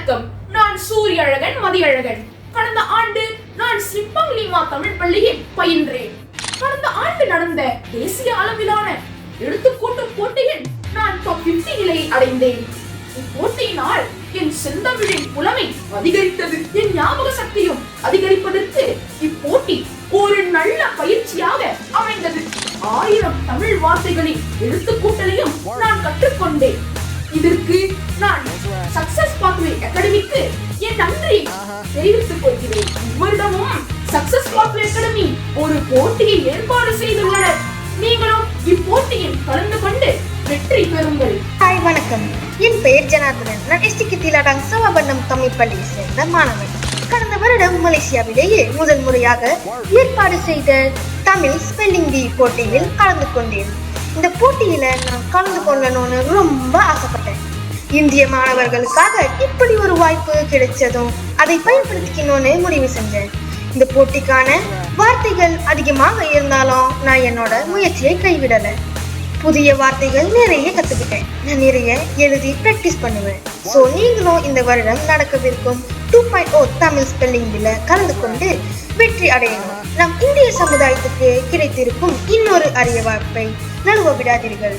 வணக்கம். நான் சூரியழகன் மதியழகன். கடந்த ஆண்டு நான் சிப்பங்கிலிமா தமிழ் பள்ளியில் பயின்றேன். கடந்த ஆண்டு நடந்த தேசிய அளவிலான எழுத்துக்கூட்டும் போட்டியில் நான் டாப் 50 நிலையை அடைந்தேன். இப்போட்டியினால் என் செந்தமிழின் புலமை அதிகரித்தது. என் ஞாபக சக்தியும் அதிகரிப்பதற்கு இப்போட்டி ஒரு நல்ல பயிற்சியாக அமைந்தது. 1000 தமிழ் வார்த்தைகளின் எழுத்துக்கூட்டலையும் நான் கற்றுக்கொண்டேன். இதற்கு நான் சக்சஸ் பாத்வே அகாடமிக்கு என் நன்றியை தெரிவித்துக் கொள்கிறேன். இவ்வருடமும் சக்சஸ் பாத்வே அகாடமி ஒரு போட்டியை ஏற்பாடு செய்துள்ளனர். நீங்களும் இப்போட்டியில் கலந்து கொண்டு வெற்றி பெறுங்கள். ஹாய், வணக்கம். என் பெயர் ஜனார்தனன். நான் எஸ்டிகே திலாடாங் சவாபண்ணம் தமிழ் பள்ளியை சேர்ந்த மாணவன். கடந்த வருடம் மலேசியாவிலேயே முதல் முறையாக ஏற்பாடு செய்த தமிழ் ஸ்பெல்லிங் பீ போட்டியில் கலந்து கொண்டேன். இந்த போட்டியில நான் கலந்து கொள்ளணும்னு ரொம்ப ஆசைப்பட்டேன். இந்திய மாணவர்களுக்காக இப்படி ஒரு வாய்ப்பு கிடைச்சதும் அதை பயன்படுத்திக்கணும்னு முடிவு செஞ்சேன். இந்த போட்டிக்கான வார்த்தைகள் அதிகமாக இருந்தாலும் நான் என்னோட முயற்சியை கைவிடலை. புதிய வார்த்தைகள் நிறைய கற்றுக்கிட்டேன். நான் நிறைய எழுதி ப்ராக்டிஸ் பண்ணுவேன். ஸோ நீங்களும் இந்த வருடம் நடக்கவிருக்கும் 2.0 தமிழ் ஸ்பெல்லிங் பீல கலந்து கொண்டு வெற்றி அடையணும். நம் இந்திய சமுதாயத்துக்கு கிடைத்திருக்கும் இன்னொரு அரிய வாய்ப்பை நழுவ விடாதீர்கள்.